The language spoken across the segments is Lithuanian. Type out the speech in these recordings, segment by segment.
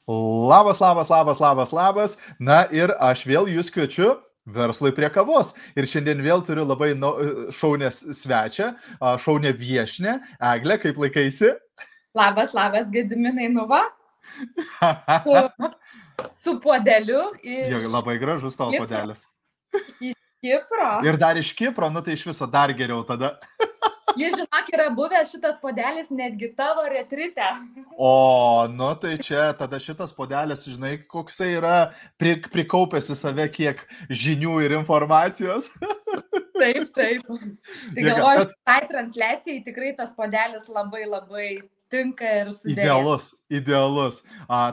Labas, labas, labas, labas, labas. Na ir aš vėl jūs kviečiu verslui prie kavos. Ir šiandien vėl turiu labai šaunę svečią, šaunę viešinę. Eglė, kaip laikaisi? Labas, labas, Gediminai, nuva. Su puodeliu iš... Labai gražus tavo puodelis. Iš Kipro. Ir dar iš Kipro, nu tai iš viso dar geriau tada. Jis, žinok, yra buvęs šitas puodelis netgi tavo retrite. O, nu tai čia tada šitas puodelis, žinai, koksai yra prikaupęs į save kiek žinių ir informacijos. Taip, taip. Tai galvoju, tai transliacijai tikrai tas puodelis labai labai tinka ir sudėlės. Idealus.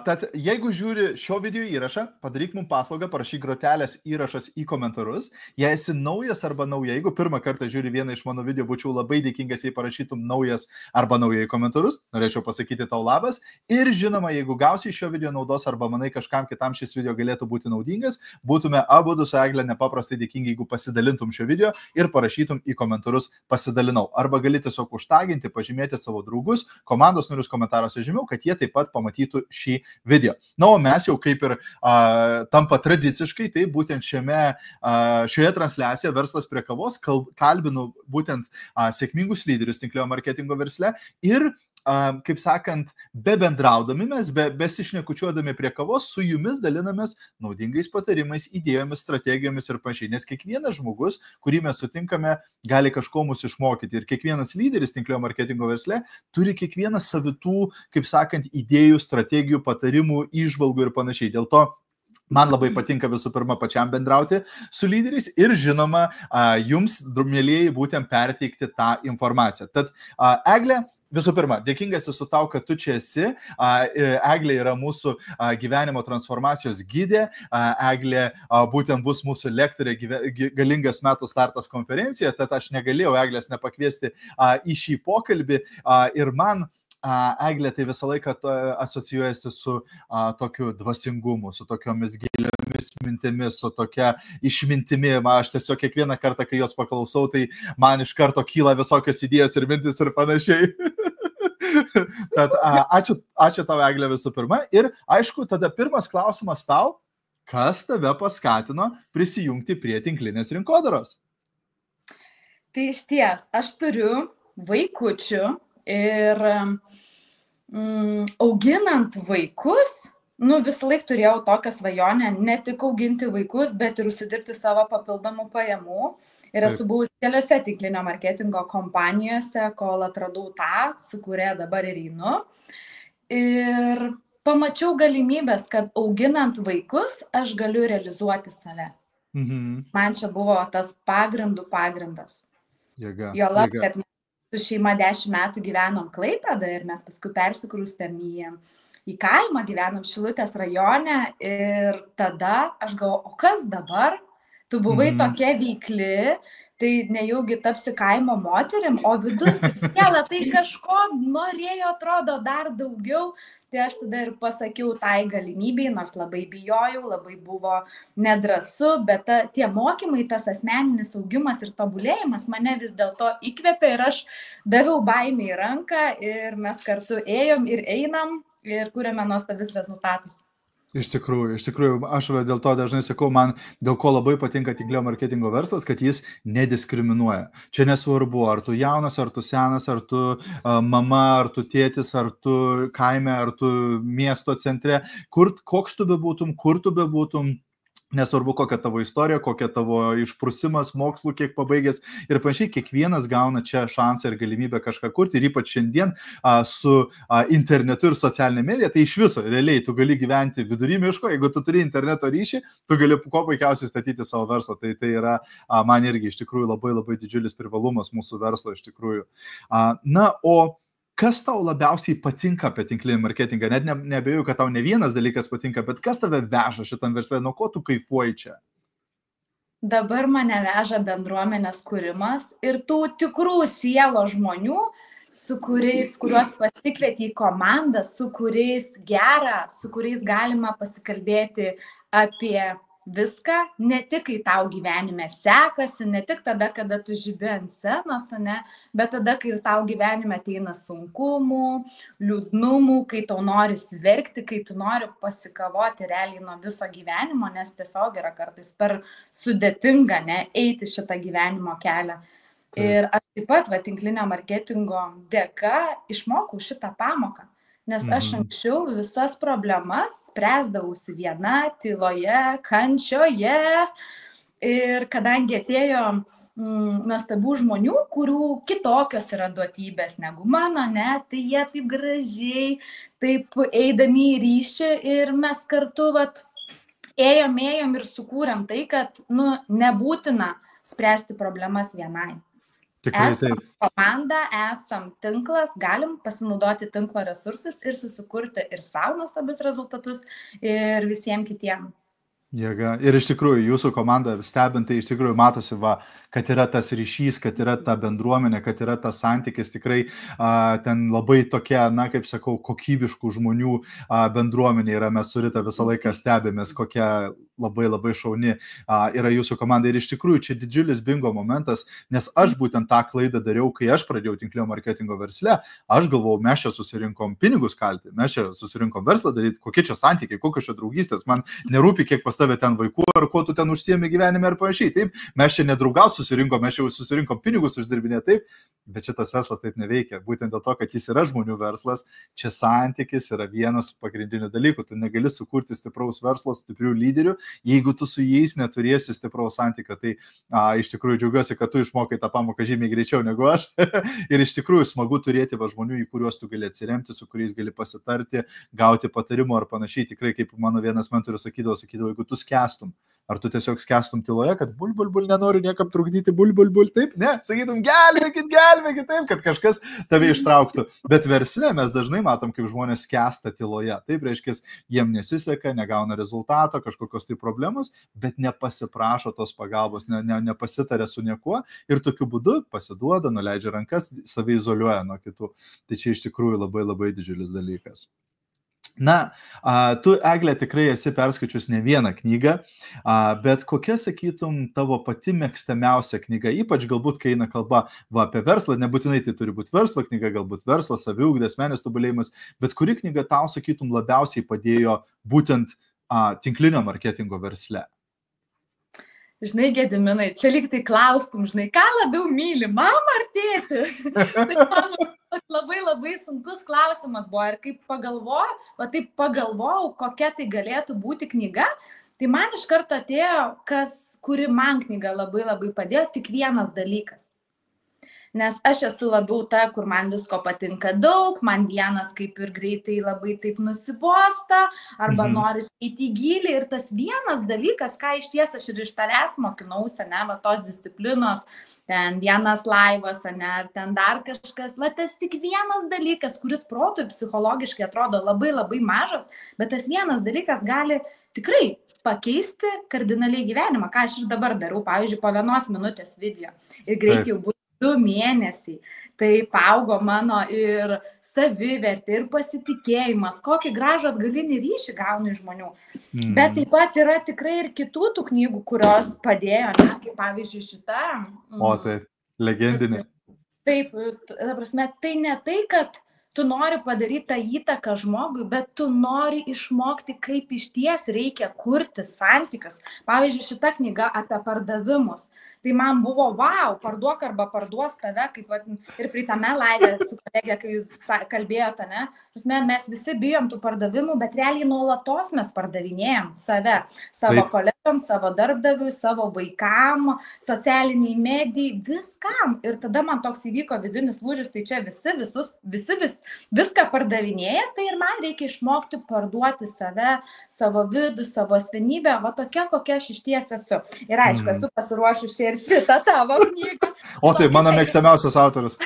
Tad jeigu žiūri šio video įrašą, padaryk mums paslaugą, parašyk grotelės įrašas į komentarus. Jei esi naujas arba nauja, jeigu pirmą kartą žiūri vieną iš mano video, būčiau labai dėkingas, jei parašytum naujas arba nauja į komentarus. Norėčiau pasakyti tau labas. Ir žinoma, jeigu gausi šio video naudos arba manai kažkam kitam šis video galėtų būti naudingas, būtume abudu su Egle nepaprastai dėkingi, jeigu pasidalintum šio video ir parašytum į komentarus pasidalinau. Arba gali tiesiog užtaginti, pažymėti savo draugus, komandos narius komentaruose žemiau, kad jie taip pat pamatytų šį video. Na, o mes jau kaip ir tampa tradiciškai, tai būtent šioje transliacijoje Verslas prie kavos kalbinu būtent sėkmingus lyderius tinklio marketingo versle ir kaip sakant, bebendraudami mes, besišnekučiuodami prie kavos, su jumis dalinamės naudingais patarimais, idėjomis, strategijomis ir panašiai. Nes kiekvienas žmogus, kurį mes sutinkame, gali kažko mus išmokyti. Ir kiekvienas lyderis tinklio marketingo versle turi kiekvienas savitų, kaip sakant, idėjų, strategijų, patarimų, įžvalgų ir panašiai. Dėl to man labai patinka visų pirma pačiam bendrauti su lyderiais ir žinoma, jums, mielieji, būtent perteikti tą informaciją. Tad, Egle, visų pirma, dėkingas esu tau, kad tu čia esi. Eglė yra mūsų gyvenimo transformacijos gidė. Eglė būtent bus mūsų lektorė Galingas metų startas konferencijoje, tad aš negalėjau Eglės nepakviesti į šį pokalbį. Ir man Eglė tai visą laiką asocijuojasi su tokiu dvasingumu, su tokiomis giliomis mintimis, su tokia išmintimi. Aš tiesiog kiekvieną kartą, kai jos paklausau, tai man iš karto kyla visokios idėjos ir mintis ir panašiai. Tad ačiū tau, Eglė, visų pirma. Ir aišku, tada pirmas klausimas tau, kas tave paskatino prisijungti prie tinklinės rinkodaros? Tai išties, aš turiu vaikučių. Ir auginant vaikus, visą laiką turėjau tokią svajonę, ne tik auginti vaikus, bet ir užsidirbti savo papildomų pajamų. Ir esu buvusi keliose tinklinio marketingo kompanijose, kol atradau tą, su kuria dabar ir einu. Ir pamačiau galimybės, kad auginant vaikus, aš galiu realizuoti save. Man čia buvo tas pagrindas. Juolab, kad su šeima 10 metų gyvenom Klaipėdoje ir mes paskui persikrūstėm į kaimą, gyvenom Šilutės rajone ir tada aš galvoju, o kas dabar? Tu buvai tokia veikli, tai nejaugi tapsi kaimo moterim, o vidus ir siela tai kažko norėjo, atrodo, dar daugiau. Tai aš tada ir pasakiau tai galimybei, nors labai bijojau, labai buvo nedrąsu, bet tie mokymai, tas asmeninis augimas ir tobulėjimas mane vis dėlto įkvėpė ir aš daviau baimę į ranką ir mes kartu ėjom ir einam ir kuriame nuostabius rezultatus. Iš tikrųjų, aš dėl to dažnai sakau, man dėl ko labai patinka tinklinio marketingo verslas, kad jis nediskriminuoja. Čia nesvarbu, ar tu jaunas, ar tu senas, ar tu mama, ar tu tėtis, ar tu kaime, ar tu miesto centre, koks tu bebūtum, kur tu bebūtum. Nesvarbu, kokia tavo istorija, kokia tavo išprusimas, mokslų, kiek pabaigęs ir panašiai, kiekvienas gauna čia šansą ir galimybę kažką kurti ir ypač šiandien su internetu ir socialinė medija, tai iš viso realiai tu gali gyventi vidury miško, jeigu tu turi interneto ryšį, tu gali kuo puikiausiai statyti savo verslą, tai yra man irgi iš tikrųjų labai labai didžiulis privalumas mūsų verslo iš tikrųjų. Na, o kas tau labiausiai patinka apie tinklinį marketingą? Net neabejoju, kad tau ne vienas dalykas patinka, bet kas tave veža šitam versle? Nuo ko tu kaifuoji čia? Dabar mane veža bendruomenės kūrimas ir tų tikrų sielo žmonių, kuriuos pasikvieti į komandą, su kuriais gera, su kuriais galima pasikalbėti apie viską, ne tik kai tau gyvenime sekasi, ne tik tada, kada tu žibi ant scenos, ne, bet tada, kai ir tau gyvenime ateina sunkumų, liūdnumų, kai tau nori verkti, kai tu nori pasikavoti realiai nuo viso gyvenimo, nes tiesiog yra kartais per sudėtinga, ne, eiti šitą gyvenimo kelią. Ir aš taip pat, tinklinio marketingo dėka išmokau šitą pamoką. Nes aš anksčiau visas problemas spręsdavausi viena, tyloje, kančioje. Ir kadangi atėjo nuostabių žmonių, kurių kitokios yra duotybės negu mano, ne, tai jie taip gražiai, taip eidami į ryšį ir mes kartu ėjom ir sukūrėm tai, kad nebūtina spręsti problemas vienai. Esam komanda, esam tinklas, galim pasinaudoti tinklo resursus ir susikurti ir savo nuostabius rezultatus ir visiems kitiem. Jėga. Ir iš tikrųjų, jūsų komanda stebintai iš tikrųjų matosi, kad yra tas ryšys, kad yra ta bendruomenė, kad yra tas santykis, tikrai ten labai tokia, kaip sakau, kokybiškų žmonių bendruomenė yra, mes su Rita visą laiką stebėmės, kokia labai labai šauni yra jūsų komanda. Ir iš tikrųjų čia didžiulis bingo momentas, nes aš būtent tą klaidą dariau, kai aš pradėjau tinklinio marketingo versle. Aš galvojau, mes čia susirinkom pinigus kalti, mes čia susirinkom verslą daryti, kokie čia santykiai, kokios čia draugystės, man nerūpi, kiek pas tave ten vaikų, ar ko tu ten užsiemi gyvenime ir panašiai. Taip, mes čia nedraugaut susirinkom, mes čia susirinkom pinigus uždirbinė, taip, bet šitas verslas taip neveikia. Būtent dėl to, kad jis yra žmonių verslas, čia santykis yra vienas pagrindinių dalykų. Tu negali sukurti stipraus verslo, stiprių lyderių, jeigu tu su jais neturėsi stipraus santykio. Tai iš tikrųjų džiaugiuosi, kad tu išmokai tą pamoką žymiai greičiau negu aš. Ir iš tikrųjų smagu turėti žmonių, į kuriuos tu gali atsiremti, su kuriais gali pasitarti, gauti patarimų ar panašiai. Tikrai, kaip mano vienas mentorius sakydavo, jeigu tu skęstum, ar tu tiesiog skęstum tyloje, kad bul, nenoriu niekam trukdyti, bul, taip, ne, sakytum, gelbėkit, taip, kad kažkas tave ištrauktų. Bet versle mes dažnai matom, kaip žmonės skęsta tyloje. Taip, reiškia, jiem nesiseka, negauna rezultato, kažkokios tai problemos, bet nepasiprašo tos pagalbos, nepasitarė su niekuo ir tokiu būdu pasiduoda, nuleidžia rankas, save izoliuoja nuo kitų. Tai čia iš tikrųjų labai labai didžiulis dalykas. Na, tu, Egle, tikrai esi perskaičius ne vieną knygą, bet kokia, sakytum, tavo pati mėgstamiausia knyga, ypač galbūt, kai eina kalba apie verslą, nebūtinai tai turi būti verslo knyga, galbūt verslas, saviugdė, asmeninis tobulėjimas, bet kuri knyga tau, sakytum, labiausiai padėjo būtent tinklinio marketingo versle? Žinai, Gediminai, čia lyg tai klaustum, žinai, ką labiau myli, mamą ar tėtį? Tai labai labai sunkus klausimas buvo ir kaip pagalvojau, kokia tai galėtų būti knyga, tai man iš karto atėjo, kuri man knyga labai labai padėjo, tik vienas dalykas. Nes aš esu labiau ta, kur man visko patinka daug, man vienas kaip ir greitai labai taip nusibosta, arba nori eiti į gilį. Ir tas vienas dalykas, ką iš ties aš ir iš tavęs mokinausi, tos disciplinos, ten vienas laivas, ar ten dar kažkas, tas tik vienas dalykas, kuris protui psichologiškai atrodo labai labai mažas, bet tas vienas dalykas gali tikrai pakeisti kardinaliai gyvenimą, ką aš ir dabar darau, pavyzdžiui, po 1 minutės video. Ir greit jau bus 2 mėnesiai. Tai paaugo mano ir savivertė, ir pasitikėjimas, kokį gražų atgalinį ryšį gaunu iš žmonių. Bet taip pat yra tikrai ir kitų tų knygų, kurios padėjo, kaip pavyzdžiui šita. O tai, legendinė. Taip, ta prasme, tai ne tai, kad tu nori padaryti tą įtaką žmogui, bet tu nori išmokti, kaip iš ties reikia kurti santykius. Pavyzdžiui, šita knyga apie pardavimus. Tai man buvo, parduok arba parduos tave, kaip ir praeitame laive su kolegė, kai jūs kalbėjote, ne? Mes visi bijom tų pardavimų, bet realiai nuolatos mes pardavinėjom save, savo kolegom, savo darbdaviui, savo vaikam, socialiniai medijai, viskam. Ir tada man toks įvyko vidinis lūžis, tai čia visi viską pardavinėja, tai ir man reikia išmokti parduoti save, savo vidų, savo asmenybę, tokia, kokia aš iš ties esu. Ir aišku, esu pasiruošus čia ir šitą tavo knygą. O tai mano mėgstamiausias autorius.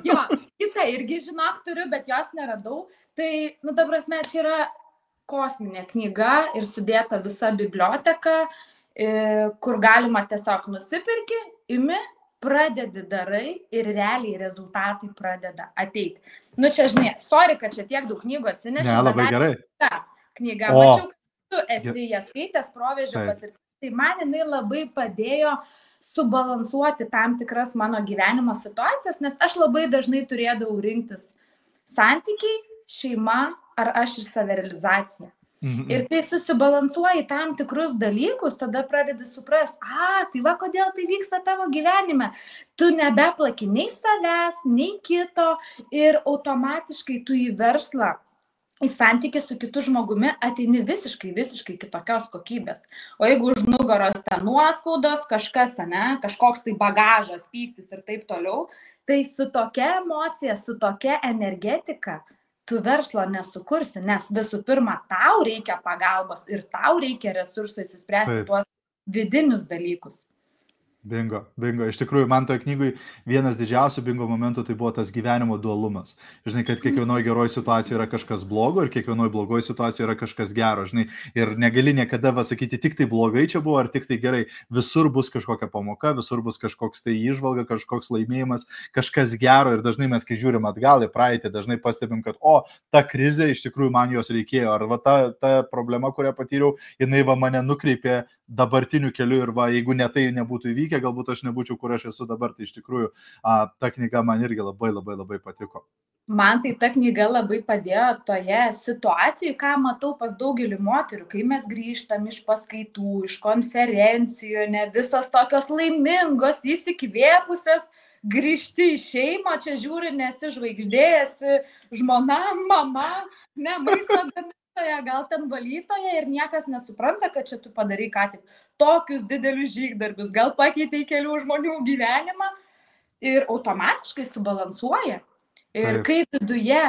Jo, kitą irgi žinok turiu, bet jos neradau. Tai, ta prasme, čia yra kosminė knyga ir sudėta visa biblioteka, kur galima tiesiog nusipirki, imi, pradedi darai ir realiai rezultatai pradeda ateiti. Čia, žinai, sorry, kad čia tiek daug knygų atsinešiu. Ne, labai gerai. Ta knyga, mačiau, tu esi jas skaitęs, proveržio Taip. patirtis. Tai man jinai labai padėjo subalansuoti tam tikras mano gyvenimo situacijas, nes aš labai dažnai turėdavau rinktis santykiai, šeima ar aš ir savirealizacija. Ir kai susibalansuoji tam tikrus dalykus, tada pradedi suprasti, tai va kodėl tai vyksta tavo gyvenime. Tu nebeplaki nei savęs, nei kito ir automatiškai tu į verslą, į santykį su kitu žmogumi ateini visiškai kitokios kokybės. O jeigu už nugaros ten nuoskaudos, kažkas, kažkoks tai bagažas, pyktis ir taip toliau, tai su tokia emocija, su tokia energetika tu verslo nesukursi, nes visų pirma, tau reikia pagalbos ir tau reikia resursų įsispręsti tuos vidinius dalykus. Bingo. Iš tikrųjų, man toje knygoje vienas didžiausių bingo momentų tai buvo tas gyvenimo dualumas. Žinai, kad kiekvienoje geroje situacijoje yra kažkas blogo ir kiekvienoje blogoje situacijoje yra kažkas gero. Žinai, ir negali niekada sakyti, tik tai blogai čia buvo ar tik tai gerai. Visur bus kažkokia pamoka, visur bus kažkoks tai įžvalga, kažkoks laimėjimas, kažkas gero. Ir dažnai mes, kai žiūrim atgal į praeitį, dažnai pastebim, kad ta krizė iš tikrųjų man jos reikėjo. Ar ta problema, kurią patyriau, jinai mane nukreipė dabartiniu keliu ir jeigu tai nebūtų įvykę, galbūt aš nebūčiau, kur aš esu dabar, tai iš tikrųjų ta knyga man irgi labai patiko. Man tai ta knyga labai padėjo toje situacijoje, ką matau pas daugelį moterų, kai mes grįžtam iš paskaitų, iš konferencijų, visos tokios laimingos, įsikvėpusios, grįžti į šeimą, čia žiūri, nesi žvaigždėjęs, žmona, mama, maisto gamintoja, gal ten valytoja ir niekas nesupranta, kad čia tu padarai ką tik tokius didelius žygdarbius, gal pakeitei kelių žmonių gyvenimą ir automatiškai subalansuoja. Ir kaip viduje,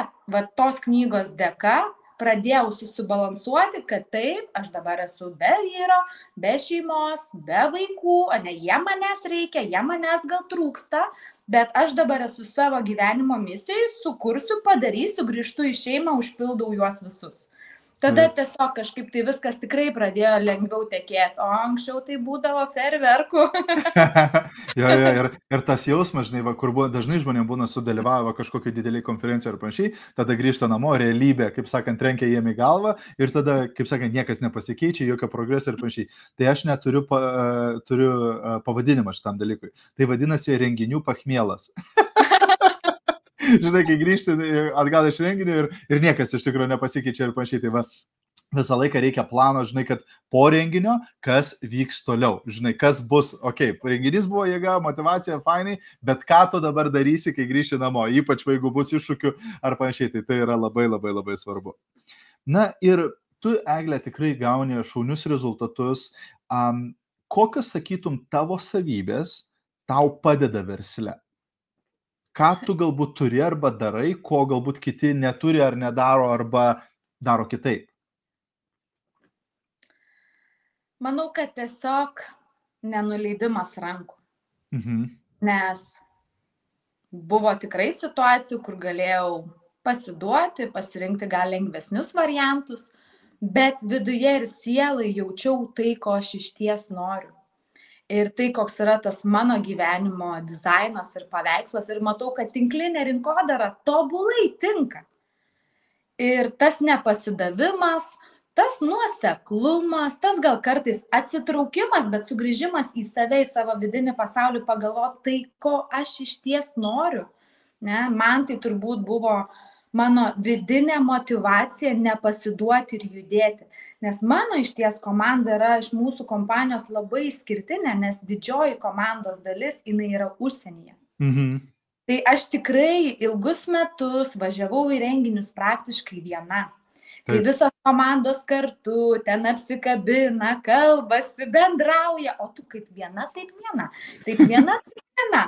tos knygos dėka, pradėjau susibalansuoti, kad taip, aš dabar esu be vyro, be šeimos, be vaikų, jie manęs reikia, jie manęs gal trūksta, bet aš dabar esu savo gyvenimo misijai, sukursiu, padarysiu, grįžtu į šeimą, užpildau juos visus. Tada tiesiog kažkaip tai viskas tikrai pradėjo lengviau tekėti, o anksčiau tai būdavo fejerverkų. Ir tas jausmas, žinai, kur dažnai žmonėms būna sudalyvavo kažkokiai dideliai konferencijai ar panašiai, tada grįžta namo, realybė, kaip sakant, trenkia jiem į galvą ir tada, kaip sakant, niekas nepasikeičia, jokio progreso ir panašiai. Tai aš neturiu turiu pavadinimą šitam dalykui. Tai vadinasi renginių pachmielas. Žinai, kai grįžti atgal iš renginio ir niekas iš tikrųjų nepasikeičia ir panašiai. Tai visą laiką reikia plano, žinai, kad po renginio, kas vyks toliau. Žinai, kas bus, renginys buvo jėga, motivacija, fainai, bet ką tu dabar darysi, kai grįši namo, ypač jeigu bus iššūkių ar panašiai. Tai yra labai svarbu. Na ir tu, Egle, tikrai gauni šaunius rezultatus. Kokios, sakytum, tavo savybės tau padeda versle? Ką tu galbūt turi arba darai, ko galbūt kiti neturi ar nedaro arba daro kitaip? Manau, kad tiesiog nenuleidimas rankų. Nes buvo tikrai situacijų, kur galėjau pasiduoti, pasirinkti gal lengvesnius variantus, bet viduje ir sielai jaučiau tai, ko aš išties noriu. Ir tai, koks yra tas mano gyvenimo dizainas ir paveikslas. Ir matau, kad tinklinė rinkodara tobulai tinka. Ir tas nepasidavimas, tas nuoseklumas, tas gal kartais atsitraukimas, bet sugrįžimas į save, į savo vidinį pasaulį, pagalvoti tai, ko aš išties noriu. Man tai turbūt buvo mano vidinė motivacija nepasiduoti ir judėti. Nes mano išties komanda yra iš mūsų kompanijos labai išskirtinė, nes didžioji komandos dalis jinai yra užsienyje. Tai aš tikrai ilgus metus važiavau į renginius praktiškai viena. Kai visos komandos kartu ten apsikabina, kalbasi, bendrauja, o tu kaip viena, taip viena. Taip viena, taip viena.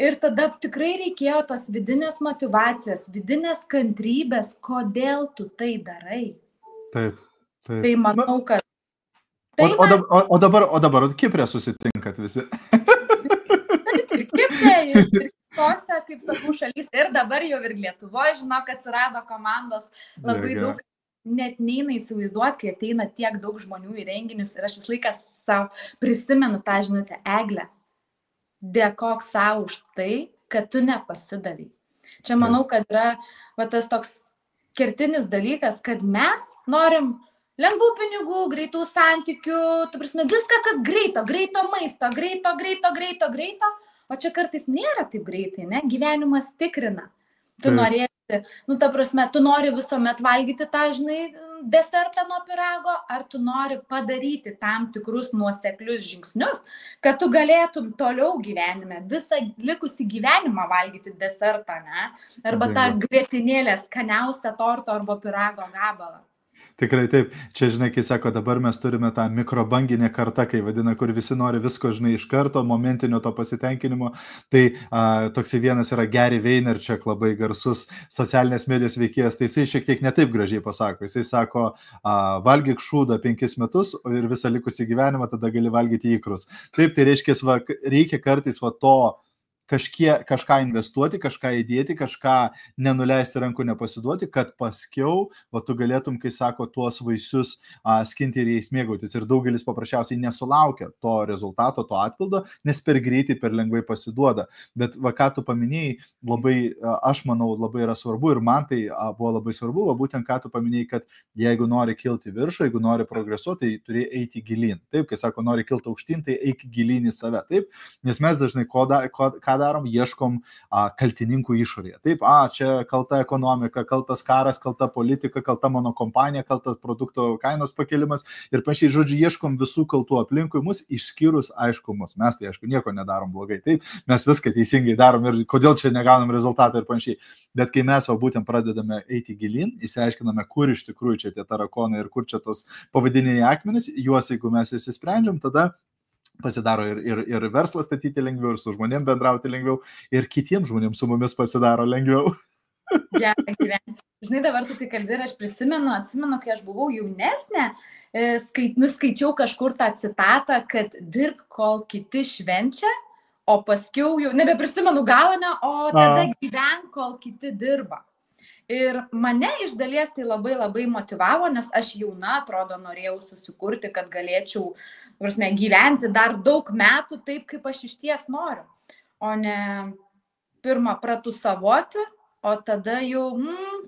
Ir tada tikrai reikėjo tos vidinės motivacijos, vidinės kantrybės, kodėl tu tai darai. Taip. Tai manau, kad... O dabar Kiprė susitinkat visi. Taip, ir Kiprė, ir kitose, kaip sakau, šalyse. Ir dabar jau ir Lietuvoje, žinok, atsirado komandos labai daug. Net neina įsivaizduoti, kai ateina tiek daug žmonių į renginius ir aš visą laiką savo prisimenu tą žinutę, Egle, dėkok savo už tai, kad tu nepasidavai. Čia manau, kad yra tas toks kertinis dalykas, kad mes norim lengvų pinigų, greitų santykių, ta prasme, viską, kas greito maisto, greito, o čia kartais nėra taip greitai, ne? Gyvenimas tikrina. Tu norėsi, ta prasme, tu nori visuomet valgyti tą, žinai, desertą nuo pyrago, ar tu nori padaryti tam tikrus nuoseklius žingsnius, kad tu galėtum toliau gyvenime, visą likusį gyvenimą valgyti desertą, ne? Arba tą grietinėlę, skaniausią torto arba pyrago gabalą. Tikrai taip. Čia, žinai, kai sako, dabar mes turime tą mikrobanginę kartą, kai vadina, kur visi nori visko, žinai, iš karto, momentinio to pasitenkinimo. Tai toksai vienas yra Gary Vaynerchuk, labai garsus socialinės medijos veikėjas, tai jisai šiek tiek netaip gražiai pasako. Jisai sako, valgyk šūdą 5 metus ir visą likusį gyvenimą tada gali valgyti ikrus. Taip, tai reiškia, reikia kartais to kažką investuoti, kažką įdėti, kažką nenuleisti rankų, nepasiduoti, kad paskiau, tu galėtum, kai sako, tuos vaisius skinti ir jais mėgautis. Ir daugelis paprasčiausiai nesulaukia to rezultato, to atpildo, nes per greitai, per lengvai pasiduoda. Bet ką tu paminėjai, labai, aš manau, labai yra svarbu ir man tai buvo labai svarbu, būtent ką tu paminėjai, kad jeigu nori kilti viršų, jeigu nori progresuoti, tai turi eiti gilyn. Taip, kai sako, nori kilti aukštyn, tai eik gilyn į save. Taip, nes mes dažnai ką darom, ieškom kaltininkų išorėje. Taip, čia kalta ekonomika, kaltas karas, kalta politika, kalta mano kompanija, kaltas produkto kainos pakelimas ir panašiai, žodžiu, ieškom visų kaltų aplinkui mus, išskyrus, aišku, mus. Mes tai, aišku, nieko nedarom blogai. Taip, mes viską teisingai darom ir kodėl čia negaunam rezultatą ir panašiai. Bet kai mes būtent pradedame eiti gilin, išsiaiškiname, kur iš tikrųjų čia tie tarakonai ir kur čia tos pavadininiai akmenys, juos, jeigu mes įsisprendžiam, tada pasidaro ir verslą statyti lengviau, ir su žmonėm bendrauti lengviau, ir kitiems žmonėms su mumis pasidaro lengviau. Gerą gyvenimą. Žinai, dabar tu tai kalbi ir aš atsimenu, kai aš buvau jaunesnė, nuskaičiau kažkur tą citatą, kad dirbk, kol kiti švenčia, o paskiau jau nebeprisimenu galą, o tada gyvenk, kol kiti dirba. Ir mane iš dalies tai labai labai motivavo, nes aš jauna, atrodo, norėjau susikurti, kad galėčiau gyventi dar daug metų taip, kaip aš iš ties noriu. O ne pirmą pratusavoti, o tada jau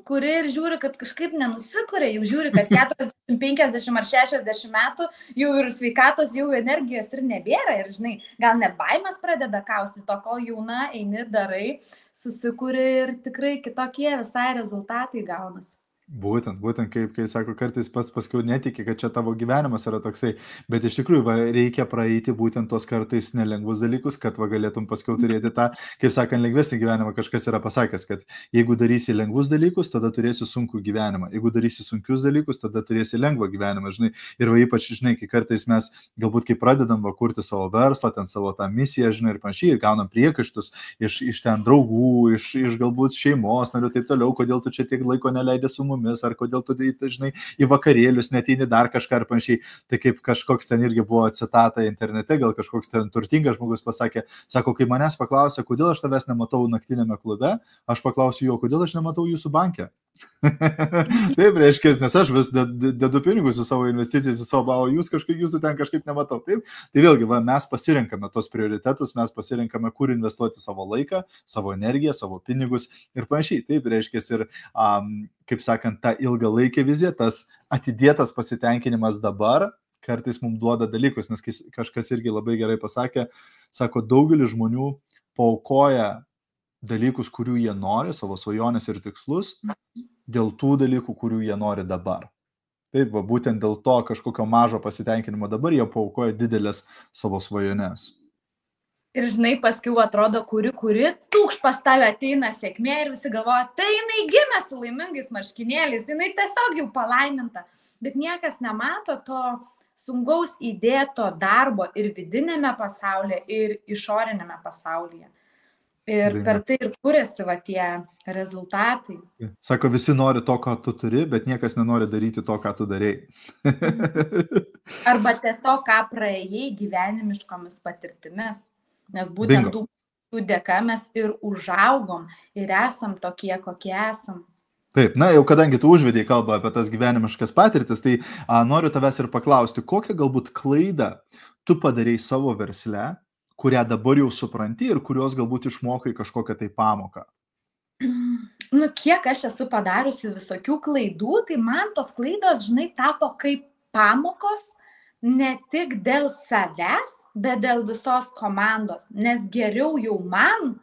kuri ir žiūri, kad kažkaip nenusikuria, jau žiūri, kad 40, 50 ar 60 metų jau ir sveikatos, jau energijos ir nebėra. Ir, žinai, gal net baimės pradeda kausti, to kol jauna, eini, darai, susikuri ir tikrai kitokie visai rezultatai gaunasi. Būtent, kai sako, kartais pats paskiau netiki, kad čia tavo gyvenimas yra toksai, bet iš tikrųjų reikia praeiti būtent tos kartais nelengvus dalykus, kad galėtum paskiau turėti tą, kaip sakant, lengvesnį gyvenimą. Kažkas yra pasakęs, kad jeigu darysi lengvus dalykus, tada turėsi sunkų gyvenimą. Jeigu darysi sunkius dalykus, tada turėsi lengvą gyvenimą, žinai. Ir ypač, žinai, kai kartais mes galbūt, kai pradedam kurti savo verslą, ten savo tą misiją, žinai, ir panašiai, ir gaunam priekaištus iš ten draugų, iš galbūt šeimos narių, taip toliau, kodėl tu čia tiek laiko neleidai su mumis, ar kodėl tu, žinai, į vakarėlius neteini dar kažką ar panašiai. Tai kaip kažkoks ten irgi buvo citata internete, gal kažkoks ten turtingas žmogus pasakė, sako, kai manęs paklausė, kodėl aš tavęs nematau naktinėme klube, aš paklausiu jo, kodėl aš nematau jūsų banke. Taip, reiškia, nes aš vis dedu pinigus į savo investicijas, į savo, o jūsų ten kažkaip nematau. Taip, tai vėlgi, mes pasirenkame tos prioritetus, mes pasirenkame, kur investuoti savo laiką, savo energiją, savo pinigus ir panašiai. Taip, reiškia, ir, kaip sakant, ta ilgalaikė vizija, tas atidėtas pasitenkinimas dabar kartais mums duoda dalykus, nes kažkas irgi labai gerai pasakė, sako, daugelis žmonių paaukoja dalykus, kurių jie nori, savo svajonės ir tikslus, dėl tų dalykų, kurių jie nori dabar. Taip, būtent dėl to kažkokio mažo pasitenkinimo dabar jie paaukoja didelės savo svajonės. Ir žinai, paskiau atrodo, kuri pas tave ateina sėkmė ir visi galvoja, tai jinai gimė su laimingais marškinėliais, jinai tiesiog jau palaiminta. Bet niekas nemato to sunkaus įdėto darbo ir vidinėme pasaulyje, ir išorinėme pasaulyje. Ir per tai ir kuriasi tie rezultatai. Sako, visi nori to, ką tu turi, bet niekas nenori daryti to, ką tu darėjai. Arba tiesiog, ką praėjai gyvenimiškomis patirtimis. Nes būtent tų dėka mes ir užaugom ir esam tokie, kokie esam. Taip, jau kadangi tu užvedėjai kalbą apie tas gyvenimiškas patirtis, tai noriu tavęs ir paklausti, kokią galbūt klaidą tu padarei savo versle, kurią dabar jau supranti ir kurios galbūt išmokai kažkokią tai pamoką? Nu, kiek aš esu padariusi visokių klaidų, tai man tos klaidos, žinai, tapo kaip pamokos ne tik dėl savęs, bet dėl visos komandos. Nes geriau jau man,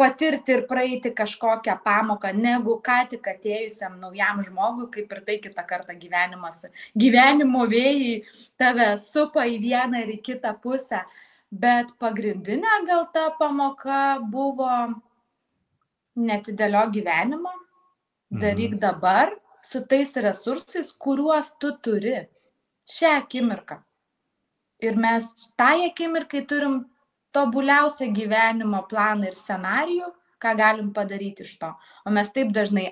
patirti ir praeiti kažkokią pamoką, negu ką tik atėjusiam naujam žmogui, kaip ir tai kitą kartą gyvenimo vėjai tave supa į vieną ir į kitą pusę. Bet pagrindinė gal ta pamoka buvo netidėlio gyvenimo, daryk dabar su tais resursais, kuriuos tu turi šią akimirką. Ir mes tą akimirkai turim tobuliausią gyvenimo planą ir scenarijų, ką galim padaryti iš to. O mes taip dažnai,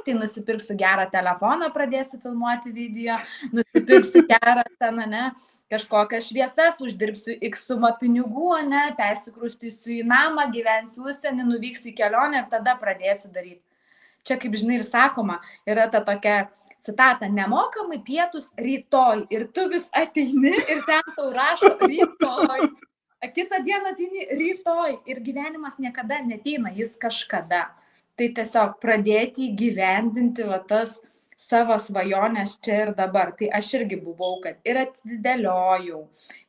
tai nusipirksiu gerą telefoną, pradėsiu filmuoti video, nusipirksiu gerą ten, kažkokias šviesas, uždirbsiu X sumą pinigų, persikraustysiu į namą, gyvensiu užsienį, nuvyksiu į kelionę ir tada pradėsiu daryti. Čia, kaip žinai, ir sakoma, yra ta tokia citata, nemokamai pietus rytoj. Ir tu vis ateini ir ten tau rašo rytoj. Kitą dieną ateini rytoj. Ir gyvenimas niekada neteina, jis kažkada. Tai tiesiog pradėti įgyvendinti tas savo svajonės čia ir dabar. Tai aš irgi buvau, kad ir atidėliojau,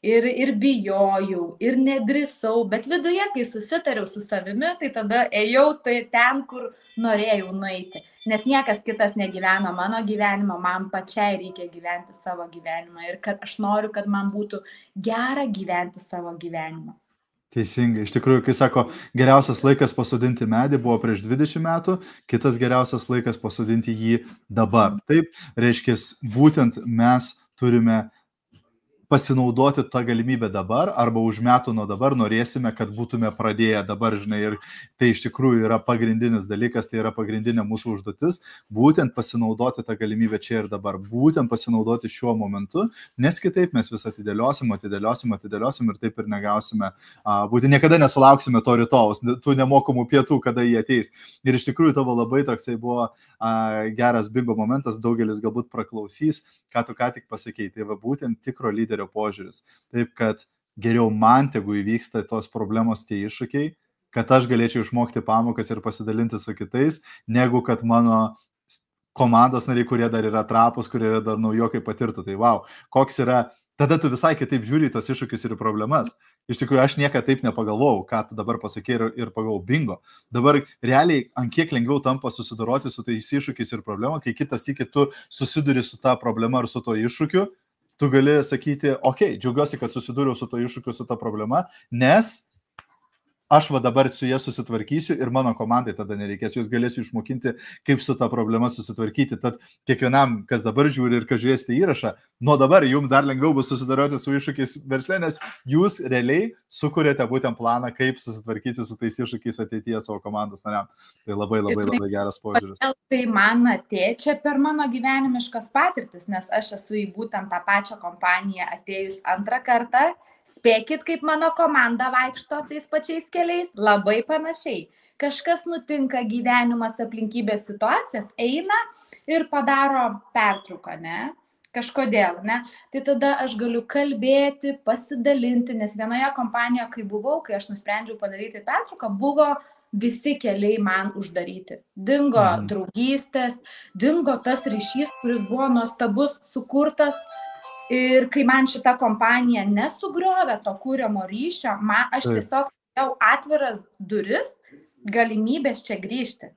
ir bijojau, ir nedrįsau, bet viduje, kai susitariau su savimi, tai tada ėjau ten, kur norėjau nueiti. Nes niekas kitas negyveno mano gyvenimo, man pačiai reikia gyventi savo gyvenimą ir kad aš noriu, kad man būtų gera gyventi savo gyvenimą. Teisingai. Iš tikrųjų, kai sako, geriausias laikas pasodinti medį buvo prieš 20 metų, kitas geriausias laikas pasodinti jį dabar. Taip, reiškia, būtent mes turime pasinaudoti tą galimybę dabar arba už metų nuo dabar norėsime, kad būtume pradėję dabar, žinai, ir tai iš tikrųjų yra pagrindinis dalykas, tai yra pagrindinė mūsų užduotis, būtent pasinaudoti tą galimybę čia ir dabar, būtent pasinaudoti šiuo momentu, nes kitaip mes vis atidėliosim ir taip ir negausime, būtent niekada nesulauksime to rytojaus, tų nemokamų pietų, kada jie ateis. Ir iš tikrųjų tavo labai toksai buvo geras bingo momentas, daugelis galbūt praklausys, ką tu ką tik pasakei, tai va būtent tikro lyderio požiūris. Taip, kad geriau man, tegu įvyksta tos problemos, tie iššūkiai, kad aš galėčiau išmokti pamokas ir pasidalinti su kitais, negu kad mano komandos nariai, kurie dar yra trapus, kurie yra dar naujokai patirtų. Tai wow, koks yra, tada tu visai kitaip žiūri tos iššūkius ir problemas. Iš tikrųjų, aš niekada taip nepagalvojau, ką tu dabar pasakei ir pagalvojau, bingo. Dabar realiai ant kiek lengviau tampa susidoroti su tais iššūkiais ir problema, kai kitas iki tu susiduri su ta problema ar su to iššūkiu, tu gali sakyti, džiaugiuosi, kad susidūriau su to iššūkiu, su ta problema, nes aš va dabar su jie susitvarkysiu ir mano komandai tada nereikės, jūs galėsiu išmokinti, kaip su ta problema susitvarkyti. Tad kiekvienam, kas dabar žiūri ir kas žiūrėsite įrašą, nuo dabar jums dar lengviau bus susidaroti su iššūkiais versle, nes jūs realiai sukūrėte būtent planą, kaip susitvarkyti su tais iššūkiais ateityje savo komandos nariam. Tai labai geras požiūris. Tai man atėjo per mano gyvenimiškas patirtis, nes aš esu į būtent tą pačią kompaniją atėjus antrą kartą. Spėkit, kaip mano komanda vaikšto tais pačiais keliais, labai panašiai. Kažkas nutinka, gyvenimas, aplinkybės, situacijas, eina ir padaro pertrauką, kažkodėl, Tai tada aš galiu kalbėti, pasidalinti, nes vienoje kompanijoje, kai buvau, kai aš nusprendžiau padaryti pertrauką, buvo visi keliai man uždaryti. Dingo draugystės, dingo tas ryšys, kuris buvo nuostabus, sukurtas. Ir kai man šita kompanija nesugriovė to kūriamo ryšio, aš tiesiog jau atviras duris, galimybės čia grįžti.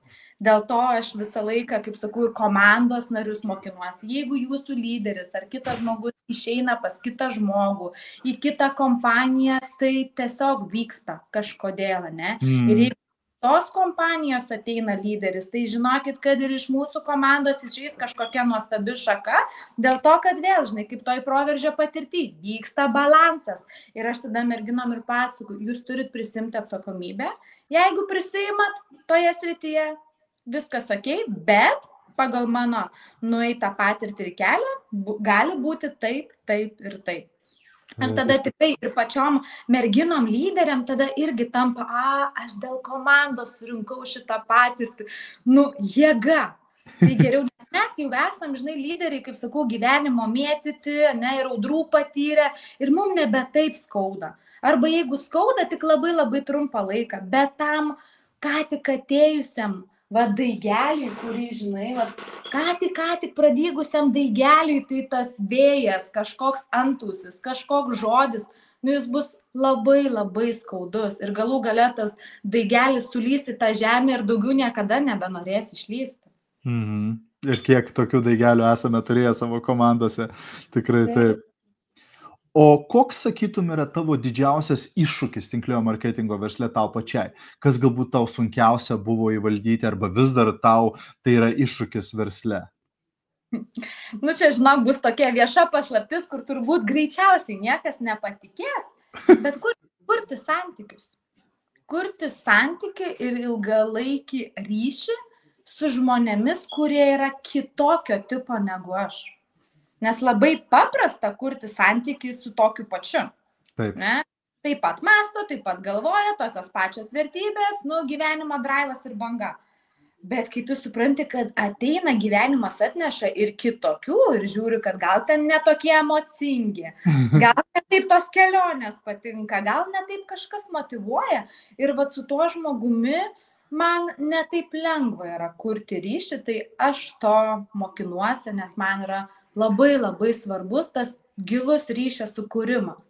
Dėl to aš visą laiką, kaip sakau, ir komandos narius mokinuosi. Jeigu jūsų lyderis ar kitas žmogus išeina pas kitą žmogų, į kitą kompaniją, tai tiesiog vyksta kažkodėl, Ir jeigu tos kompanijos ateina lyderis, tai žinokit, kad ir iš mūsų komandos išeis kažkokia nuostabi šaka, dėl to, kad vėl, žinai, kaip toj proveržio patirty, vyksta balansas. Ir aš tada merginom ir pasakoju, jūs turit prisimti atsakomybę. Jeigu prisiimat toje srityje, viskas okei, bet pagal mano nueitą patirtį ir kelią gali būti taip, taip ir taip. Ir tada tikrai ir pačiom merginom lyderiam tada irgi tampa, aš dėl komandos surinkau šitą patirtį, jėga. Tai geriau, nes mes jau esam, žinai, lyderiai, kaip sakau, gyvenimo mėtyti, ir audrų patyrę, ir mums nebe taip skauda. Arba jeigu skauda, tik labai trumpą laiką, bet tam ką tik atėjusiam daigeliui, kurį, žinai, ką tik pradygusiam daigeliui, tai tas vėjas, kažkoks antausis, kažkoks žodis, jis bus labai, labai skaudus. Ir galų gale tas daigelis sulys į tą žemę ir daugiau niekada nebenorės išlysti. Ir kiek tokių daigelių esame turėję savo komandose. Tikrai taip. O koks, sakytum, yra tavo didžiausias iššūkis tinklinio marketingo versle tau pačiai? Kas galbūt tau sunkiausia buvo įvaldyti arba vis dar tau tai yra iššūkis versle? Čia, žinok, bus tokia vieša paslaptis, kur turbūt greičiausiai niekas nepatikės, bet kurti santykius. Kurti santykį ir ilgalaikį ryšį su žmonėmis, kurie yra kitokio tipo negu aš. Nes labai paprasta kurti santykį su tokiu pačiu. Taip. Ne? Taip pat mąsto, taip pat galvoja, tokios pačios vertybės, gyvenimo drivas ir banga. Bet kai tu supranti, kad ateina gyvenimas atneša ir kitokių ir žiūri, kad gal ten netokie emocingi, gal ne taip tos kelionės patinka, gal ne taip kažkas motyvuoja. Ir su tuo žmogumi man ne taip lengva yra kurti ryšį, tai aš to mokinuosi, nes man yra labai, labai svarbus tas gilus ryšio sukūrimas.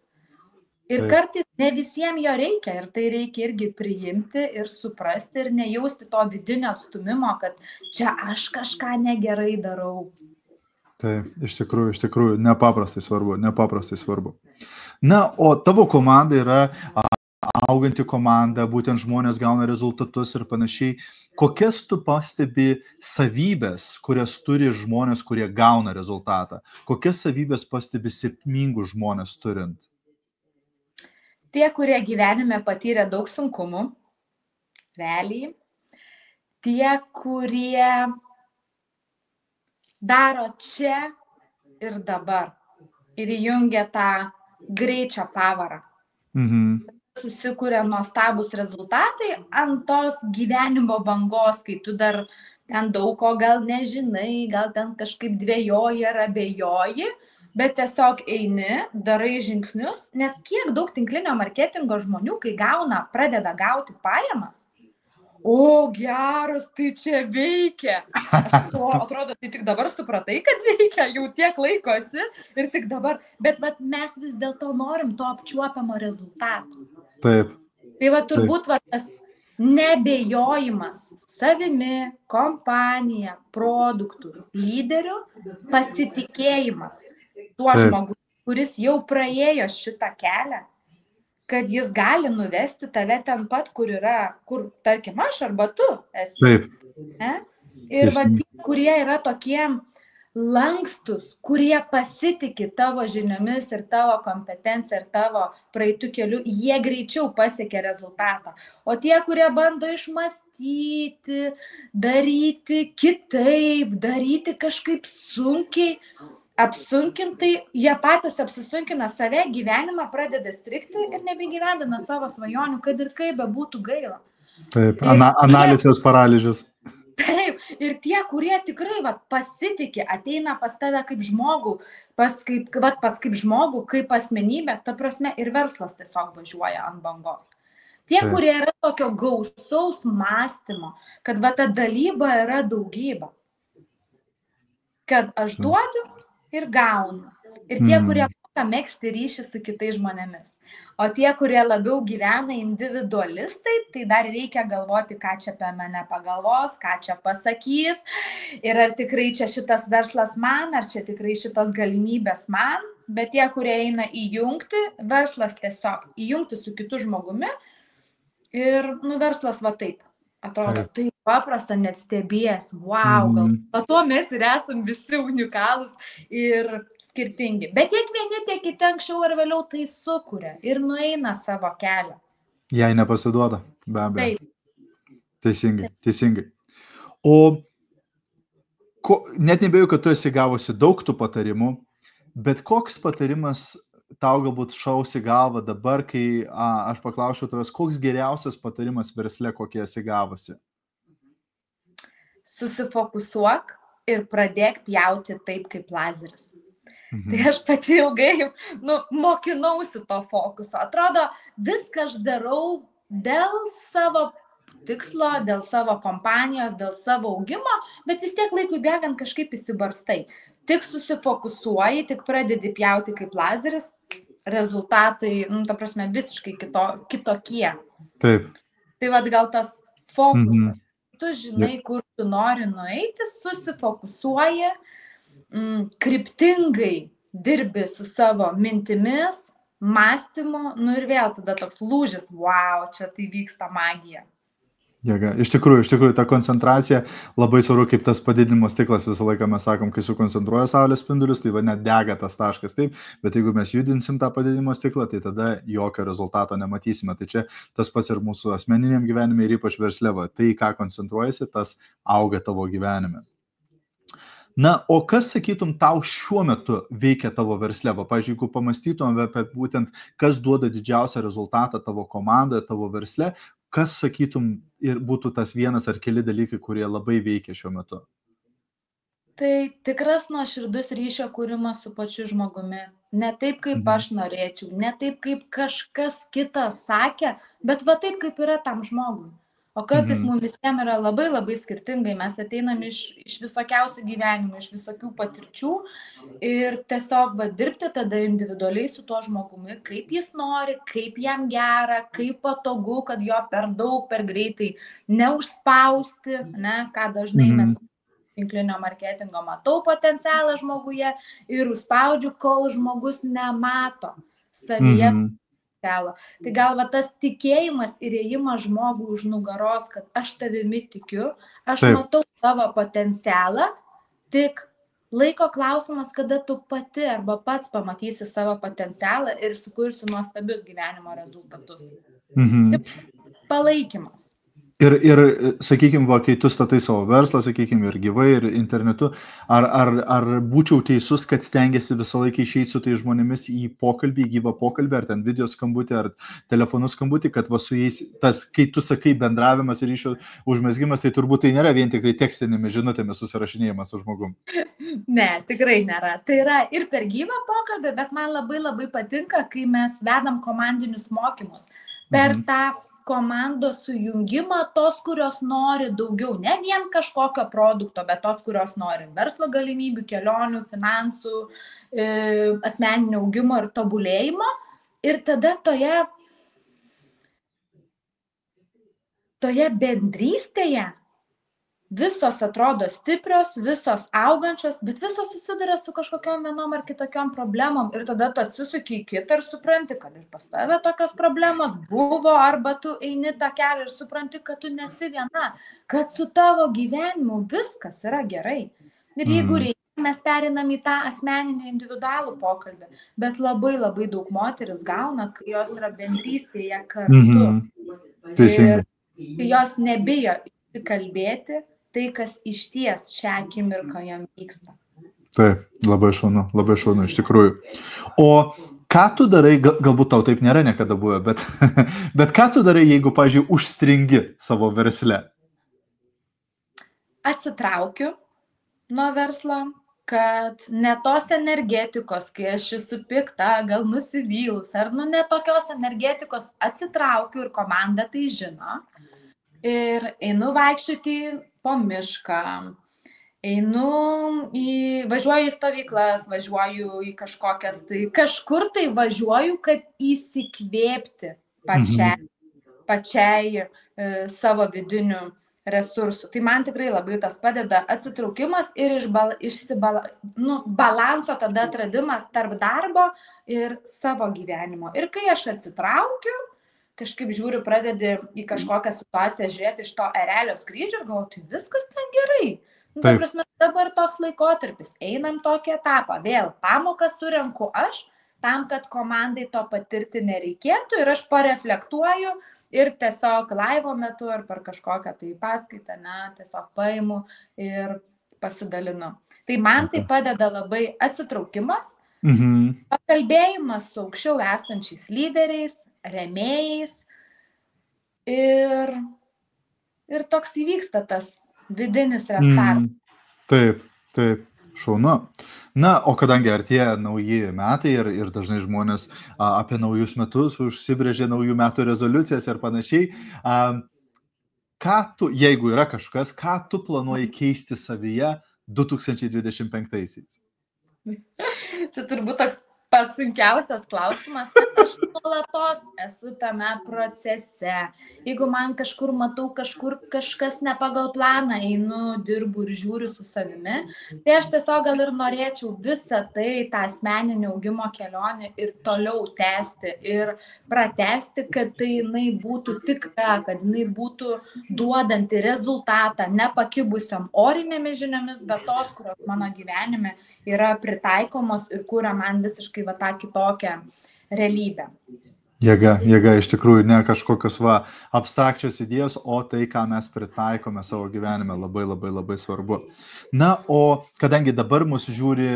Ir kartais ne visiems jo reikia ir tai reikia irgi priimti ir suprasti ir nejausti to vidinio atstumimo, kad čia aš kažką negerai darau. Taip, iš tikrųjų, nepaprastai svarbu. Na, o tavo komanda yra auganti komanda, būtent žmonės gauna rezultatus ir panašiai. Kokias tu pastebi savybės, kurias turi žmonės, kurie gauna rezultatą? Kokias savybės pastebi sėkmingų žmonės turint? Tie, kurie gyvenime patyrė daug sunkumų, realiai. Tie, kurie daro čia ir dabar ir įjungia tą greičio pavarą. Susikuria nuostabus rezultatai ant tos gyvenimo bangos, kai tu dar ten daug ko gal nežinai, gal ten kažkaip dvejoji ar abejoji, bet tiesiog eini, darai žingsnius, nes kiek daug tinklinio marketingo žmonių, kai pradeda gauti pajamas, geras, tai čia veikia. Atrodo, tai tik dabar supratai, kad veikia, jau tiek laikosi ir tik dabar, bet mes vis dėlto norim to apčiuopiamo rezultato. Taip. Tai turbūt tas nebejojimas savimi, kompanija, produktų, lyderių, pasitikėjimas tuo žmogu, kuris jau praėjo šitą kelią, kad jis gali nuvesti tave ten pat, kur tarkim, aš arba tu esi. Taip. Ir kurie yra tokie lankstus, kurie pasitiki tavo žiniomis ir tavo kompetenciją ir tavo praeitų kelių, jie greičiau pasiekia rezultatą. O tie, kurie bando išmąstyti, daryti kitaip, daryti kažkaip sunkiai, apsunkintai, jie patys apsisunkina save, gyvenimą pradeda strigti ir nebegyvendina savo svajonių, kad ir kaip bebūtų gaila. Taip, analizės paralyžius. Taip, ir tie, kurie tikrai pasitikė, ateina pas tave kaip žmogų, pas kaip žmogų, kaip asmenybė, ta prasme ir verslas tiesiog važiuoja ant bangos. Tie, kurie yra tokio gausaus mąstymo, kad ta dalyba yra daugybė. Kad aš duodu ir gaunu. Ir tie, kurie moka megzti ryšį su kitais žmonėmis. O tie, kurie labiau gyvena individualistai, tai dar reikia galvoti, ką čia apie mane pagalvos, ką čia pasakys. Ir ar tikrai čia šitas verslas man, ar čia tikrai šitos galimybės man. Bet tie, kurie eina įjungti, verslas tiesiog įjungti su kitu žmogumi. Ir verslas taip. Atrodo, tai paprasta, net stebės. Wow, gal to mes ir esam visi unikalūs ir skirtingi. Bet tiek vieni, tiek kiti anksčiau ar vėliau tai sukuria ir nueina savo kelią. Jei nepasiduoda, be abejo. Taip. Teisingai. O net nebejau, kad tu esi gavusi daug tų patarimų, bet koks patarimas tau galbūt šausi galvą dabar, kai aš paklausiau tavęs, koks geriausias patarimas versle, kokį esi gavusi? Susifokusuok ir pradėk pjauti taip, kaip lazeris. Tai aš pati ilgai mokinausi to fokuso. Atrodo, viską aš darau dėl savo tikslo, dėl savo kompanijos, dėl savo augimo, bet vis tiek laikui bėgant kažkaip įsibarstai. Tik susifokusuoji, tik pradedi pjauti kaip lazeris, rezultatai, ta prasme, visiškai kitokie. Taip. Tai vad gal tas fokusas. Mhm. Tu žinai, kur tu nori nueiti, susifokusuoji, kryptingai dirbi su savo mintimis, mąstymu, ir vėl tada toks lūžis, wow, čia tai vyksta magija. Jėga. Iš tikrųjų, ta koncentracija labai svarbu, kaip tas padidinimo stiklas, visą laiką mes sakom, kai sukoncentruoja saulės spindulius, tai net dega tas taškas, taip, bet jeigu mes judinsim tą padidinimo stiklą, tai tada jokio rezultato nematysime. Tai čia tas pats ir mūsų asmeniniam gyvenime ir ypač versle, tai ką koncentruojasi, tas auga tavo gyvenime. Na, o kas, sakytum, tau šiuo metu veikia tavo versle? Pavyzdžiui, jeigu pamastytum apie būtent, kas duoda didžiausią rezultatą tavo komandoje, tavo versle, kas, sakytum, ir būtų tas vienas ar keli dalykai, kurie labai veikia šiuo metu? Tai tikras nuoširdus ryšio kūrimas su pačiu žmogumi. Ne taip, kaip aš norėčiau, ne taip, kaip kažkas kitas sakė, bet va taip, kaip yra tam žmogui. O kartais mums visiems yra labai labai skirtingai, mes ateinam iš visokiausių gyvenimų, iš visokių patirčių ir tiesiog dirbti tada individualiai su tuo žmogumi, kaip jis nori, kaip jam gera, kaip patogu, kad jo per daug, per greitai neužspausti, ką dažnai mes tinklinio marketingo matau potencialą žmoguje ir užspaudžiu, kol žmogus nemato savyje. Tai gal tas tikėjimas ir ėjimas žmogų už nugaros, kad aš tavimi tikiu, aš matau tavo potencialą, tik laiko klausimas, kada tu pati arba pats pamatysi savo potencialą ir sukursi nuostabius gyvenimo rezultatus. Palaikymas. Ir sakykime, kai tu statai savo verslą, sakykime, ir gyvai, ir internetu, ar būčiau teisus, kad stengiasi visą laiką išeiti su tai žmonėmis į pokalbį, į gyvą pokalbį, ar ten video skambutį, ar telefonų skambutį, kad su jais, kai tu sakai bendravimas ir ryšio užmezgimas, tai turbūt tai nėra vien tik tai tekstinėmis žinutėmis susirašinėjimas su žmogum. Ne, tikrai nėra. Tai yra ir per gyvą pokalbį, bet man labai labai patinka, kai mes vedam komandinius mokymus. Per tą komandos sujungimą, tos, kurios nori daugiau, ne vien kažkokio produkto, bet tos, kurios nori verslo galimybių, kelionių, finansų, asmeninio augimo ir tobulėjimo. Ir tada toje bendrystėje visos atrodo stiprios, visos augančios, bet visos susiduria su kažkokiom vienom ar kitokiom problemom. Ir tada tu atsisuki į kitą ir supranti, kad ir pas tave tokios problemos buvo, arba tu eini tą kelią ir supranti, kad tu nesi viena, kad su tavo gyvenimu viskas yra gerai. Ir jeigu reikia, mes perinam į tą asmeninį individualų pokalbį, bet labai labai daug moteris gauna, kai jos yra bendrystėje kartu. Ir jos nebijo įsikalbėti tai, kas išties šią akimirką jam vyksta. Taip, labai šaunu, iš tikrųjų. O ką tu darai, galbūt tau taip nėra niekada buvę, bet ką tu darai, jeigu, pavyzdžiui, užstringi savo versle? Atsitraukiu nuo verslo, kad ne tos energetikos, kai aš esu pikta, gal nusivylus, ar ne tokios energetikos, atsitraukiu ir komanda tai žino. Ir einu vaikščioti po mišką, važiuoju į stovyklas, važiuoju į kažkokias, tai kažkur tai važiuoju, kad įsikvėpti pačiai savo vidinių resursų. Tai man tikrai labai tas padeda atsitraukimas ir balanso tada atradimas tarp darbo ir savo gyvenimo. Ir kai aš atsitraukiu, kažkaip žiūriu, pradedi į kažkokią situaciją žiūrėti iš to erelio skrydžio ir galvoju, tai viskas ten gerai. Ta prasme, dabar toks laikotarpis, einam tokį etapą, vėl pamoką surenku aš, tam, kad komandai to patirti nereikėtų ir aš pareflektuoju ir tiesiog laivo metu ar per kažkokią tai paskaitą, tiesiog paimu ir pasidalinu. Tai man tai padeda labai atsitraukimas, pakalbėjimas su aukščiau esančiais lyderiais, remėjais ir toks įvyksta tas vidinis restartas. Taip, šaunu. Na, o kadangi artėja nauji metai ir dažnai žmonės apie naujus metus užsibrėžė naujų metų rezoliucijas ir panašiai, jeigu yra kažkas, ką tu planuoji keisti savyje 2025-aisiais? Čia turbūt toks pats sunkiausias klausimas, kad aš nuolatos esu tame procese. Jeigu man kažkur matau, kažkas ne pagal planą, einu, dirbu ir žiūriu su savimi, tai aš tiesiog gal ir norėčiau visą tai, tą asmeninį augimo kelionę ir toliau tęsti ir pratęsti, kad tai jinai būtų tikra, kad jinai būtų duodanti rezultatą, nepakibusiam orinėmis žiniomis, bet tos, kurios mano gyvenime yra pritaikomos ir kuria man visiškai va tą kitokią realybę. Jėga, iš tikrųjų, ne kažkokios abstrakčios idėjos, o tai, ką mes pritaikome savo gyvenime, labai svarbu. Na, o kadangi dabar mūsų žiūri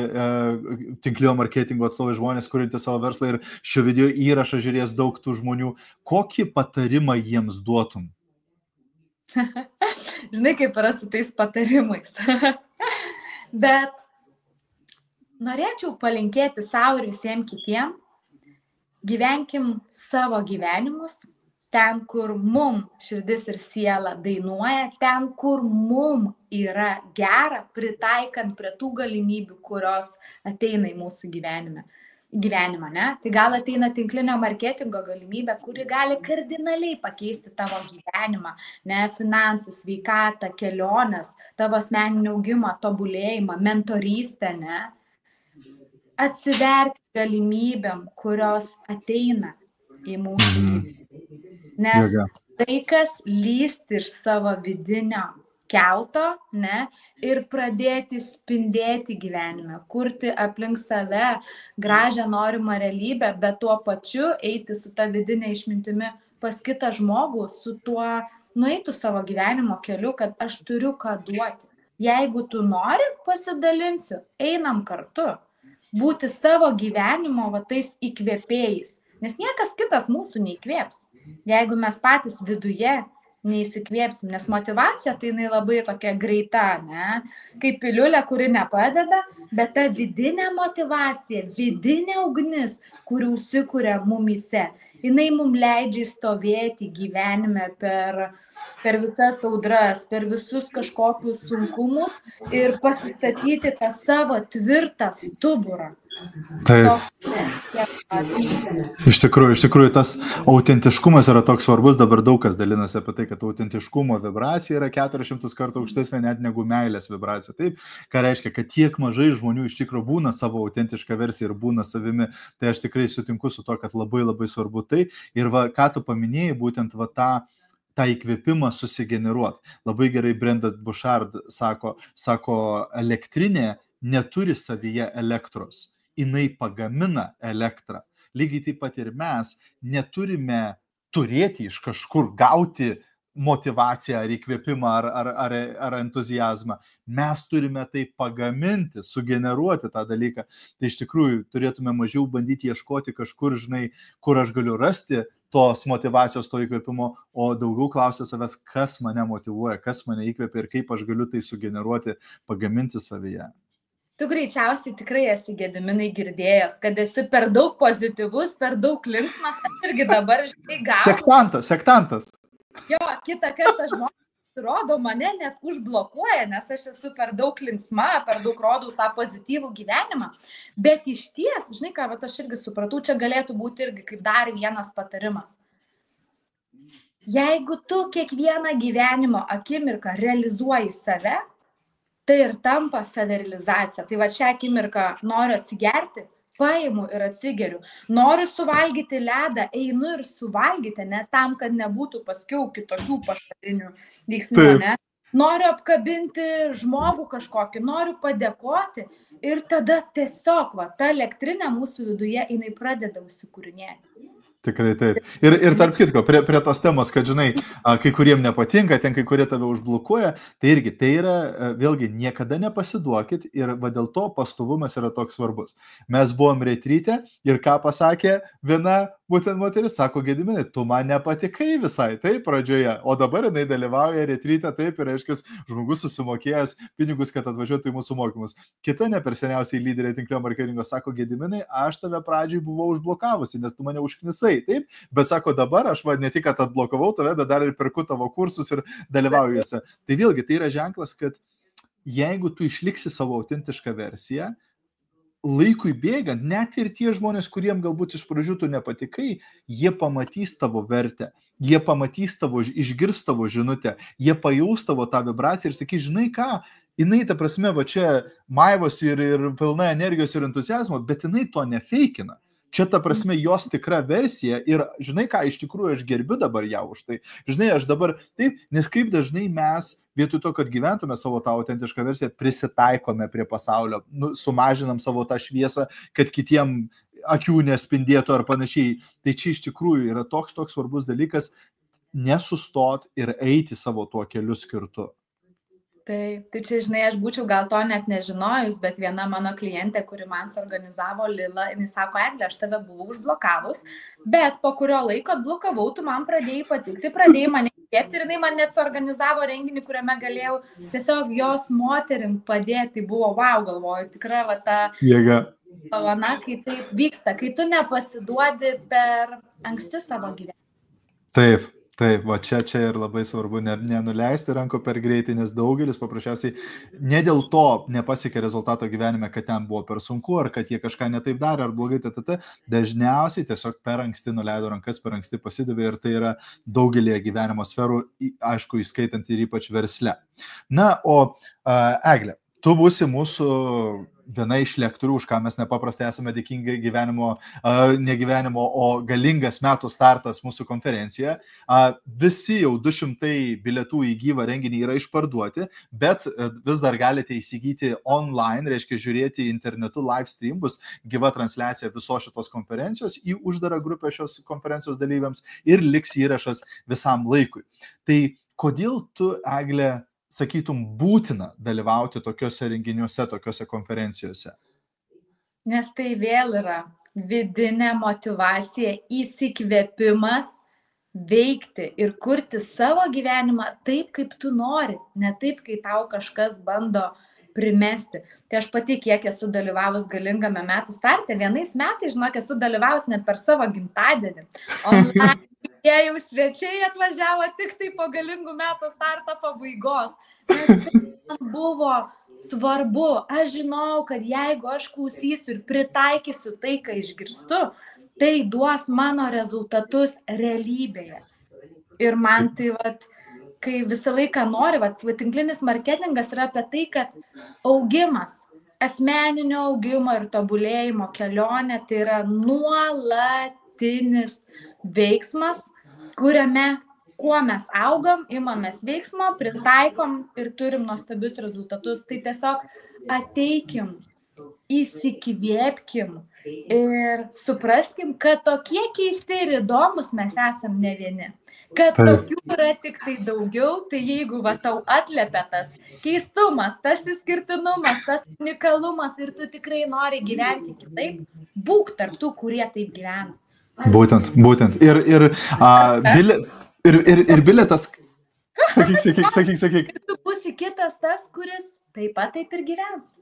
tinklinio marketingo atstovai žmonės, kurintys savo verslą ir šio video įrašą žiūrės daug tų žmonių, kokį patarimą jiems duotum? Žinai, kaip yra su tais patarimais. Bet norėčiau palinkėti savo ir visiems kitiem, gyvenkim savo gyvenimus, ten, kur mum širdis ir siela dainuoja, ten, kur mum yra gera, pritaikant prie tų galimybių, kurios ateina į mūsų gyvenimą, ne? Tai gal ateina tinklinio marketingo galimybė, kuri gali kardinaliai pakeisti tavo gyvenimą, ne? Finansus, sveikatą, keliones, tavo asmeninį augimą, tobulėjimą, mentorystę, ne? Atsiverti galimybėm, kurios ateina į mūsų gyvenimą. Nes laikas lysti iš savo vidinio kelto, ne, ir pradėti spindėti gyvenime, kurti aplink save gražią norimą realybę, bet tuo pačiu eiti su ta vidinė išmintimi pas kitą žmogų, su tuo nueitų savo gyvenimo keliu, kad aš turiu ką duoti. Jeigu tu nori, pasidalinsiu, einam kartu. Būti savo gyvenimo tais įkvėpėjais, nes niekas kitas mūsų neįkvėps, jeigu mes patys viduje neįsikvėpsim, nes motivacija tai jinai labai tokia greita, ne? Kaip piliulė, kuri nepadeda, bet ta vidinė motivacija, vidinė ugnis, kuri užsikuria mumyse, jinai mums leidžia stovėti gyvenime per visas audras, per visus kažkokius sunkumus ir pasistatyti tą savo tvirtą stuburą. Taip. Iš tikrųjų, tas autentiškumas yra toks svarbus, dabar daug kas dalinasi apie tai, kad autentiškumo vibracija yra 400 kartų aukštesnė net negu meilės vibracija. Taip, ką reiškia, kad tiek mažai žmonių iš tikrųjų būna savo autentišką versiją ir būna savimi, tai aš tikrai sutinku su to, kad labai svarbu tai. Ir ką tu paminėjai, būtent tą įkvėpimą susigeneruoti. Labai gerai Brenda Bouchard sako, elektrinė neturi savyje elektros. Jinai pagamina elektrą. Lygiai taip pat ir mes neturime turėti iš kažkur gauti motivaciją ar įkvėpimą ar entuzijazmą. Mes turime tai pagaminti, sugeneruoti tą dalyką. Tai iš tikrųjų turėtume mažiau bandyti ieškoti kažkur, žinai, kur aš galiu rasti tos motivacijos, to įkvėpimo, o daugiau klausia savęs, kas mane motyvuoja, kas mane įkvėpia ir kaip aš galiu tai sugeneruoti, pagaminti savyje. Tu greičiausiai tikrai esi, Gediminai, girdėjęs, kad esi per daug pozityvus, per daug linksmas, aš irgi dabar, žinai, gaudu. Sektantas. Jo, kitą kartą žmonės rodo mane net užblokuoja, nes aš esu per daug linksma, per daug rodau tą pozityvų gyvenimą. Bet iš ties, žinai ką, aš irgi supratau, čia galėtų būti irgi kaip dar vienas patarimas. Jeigu tu kiekvieną gyvenimo akimirką realizuoji save, tai ir tampa savirealizacija. Tai va šią akimirką noriu atsigerti, paimu ir atsigeriu. Noriu suvalgyti ledą, einu ir suvalgyti, ne tam, kad nebūtų paskiau kitokių pašalinių veiksmų, ne? Noriu apkabinti žmogų kažkokį, noriu padėkoti ir tada tiesiog ta elektrinė mūsų viduje, jinai pradeda užsikūrinėti. Tikrai taip. Ir tarp kitko, prie tos temos, kad, žinai, kai kuriem nepatinka, ten kai kurie tave užblokuoja, tai irgi tai yra, vėlgi, niekada nepasiduokit ir dėl to pastovumas yra toks svarbus. Mes buvom retryte ir ką pasakė viena būtent moteris sako, Gediminai, tu man nepatikai visai, taip, pradžioje, o dabar jinai dalyvauja retryte, taip, ir aiškis, žmogus susimokėjęs pinigus, kad atvažiuotų į mūsų mokymus. Kita neperseniausiai lyderė tinklinio marketingo sako, Gediminai, aš tave pradžiai buvau užblokavusi, nes tu mane užknisai, taip, bet sako, dabar aš ne tik, kad atblokavau tave, bet dar ir perku tavo kursus ir dalyvauju juose. Tai vėlgi, tai yra ženklas, kad jeigu tu išliksi savo autentišką versiją, laikui bėgant, net ir tie žmonės, kuriem galbūt iš pradžių tu nepatikai, jie pamatys tavo vertę, jie pamatys tavo, išgirs tavo žinutę, jie pajaus tavo tą vibraciją ir sakys, žinai ką, jinai, ta prasme, va čia maivos ir pilna energijos ir entuzijazmo, bet jinai to nefeikina. Čia, ta prasme, jos tikra versija ir žinai ką, iš tikrųjų aš gerbiu dabar ją už tai. Žinai, aš dabar taip, nes kaip dažnai mes vietoj to, kad gyventume savo tą autentišką versiją, prisitaikome prie pasaulio, sumažinam savo tą šviesą, kad kitiem akių nespindėtų ar panašiai. Tai čia iš tikrųjų yra toks svarbus dalykas nesustot ir eiti savo tuo keliu skirtu. Tai čia, žinai, aš būčiau gal to net nežinojus, bet viena mano klientė, kuri man suorganizavo Lila, jinai sako, Eglė, aš tave buvau užblokavus, bet po kurio laiko atblokavau, tu man pradėjai patikti, pradėjai mane įkvėpti ir jinai man net suorganizavo renginį, kuriame galėjau tiesiog jos moterim padėti. Buvo, wow, galvoju, tikra va ta jėga. Dovana, kai taip vyksta, kai tu nepasiduodi per anksti savo gyvenimą. Taip, va čia ir labai svarbu nenuleisti rankų per greitai, nes daugelis paprasčiausiai ne dėl to nepasiekė rezultato gyvenime, kad ten buvo per sunku, ar kad jie kažką netaip darė, ar blogai, dažniausiai tiesiog per anksti nuleido rankas, per anksti pasidavė ir tai yra daugelį gyvenimo sferų, aišku, įskaitant ir ypač versle. Na, o Eglė, tu būsi mūsų viena iš lektorių, už ką mes nepaprastai esame dėkingi ne gyvenimo, o galingas metų startas mūsų konferencijoje. Visi jau 200 bilietų į gyvą renginį yra išparduoti, bet vis dar galite įsigyti online, reiškia žiūrėti internetu live stream, bus gyva transliacija visos šitos konferencijos į uždarą grupę šios konferencijos dalyviams ir liks įrašas visam laikui. Tai kodėl tu, Eglė, sakytum, būtina dalyvauti tokiuose renginiuose, tokiuose konferencijose? Nes tai vėl yra vidinė motyvacija, įsikvėpimas veikti ir kurti savo gyvenimą taip, kaip tu nori, ne taip, kai tau kažkas bando primesti. Tai aš pati, kiek esu dalyvavus galingame metų starte, vienais metais, žinok, esu dalyvavus net per savo gimtadienį. Online jie jau svečiai atvažiavo tik tai po galingų metų starto pabaigos. Nes tai man buvo svarbu. Aš žinau, kad jeigu aš klausysiu ir pritaikysiu tai, ką išgirstu, tai duos mano rezultatus realybėje. Ir man tai, kai visą laiką nori, tinklinis marketingas yra apie tai, kad augimas, asmeninio augimo ir tobulėjimo kelionė, tai yra nuolatinis veiksmas, kuriame kuo mes augam, imamės veiksmo, pritaikom ir turim nuostabius rezultatus. Tai tiesiog ateikim, įsikvėpkim ir supraskim, kad tokie keisti ir įdomus mes esam ne vieni. Kad tokių yra tik tai daugiau, tai jeigu tau atliepia tas keistumas, tas išskirtinumas, tas unikalumas ir tu tikrai nori gyventi kitaip, būk tarp tų, kurie taip gyvena. Būtent. Ir bilietas, sakyk. Ir tu būsi kitas tas, kuris taip pat taip ir gyvens.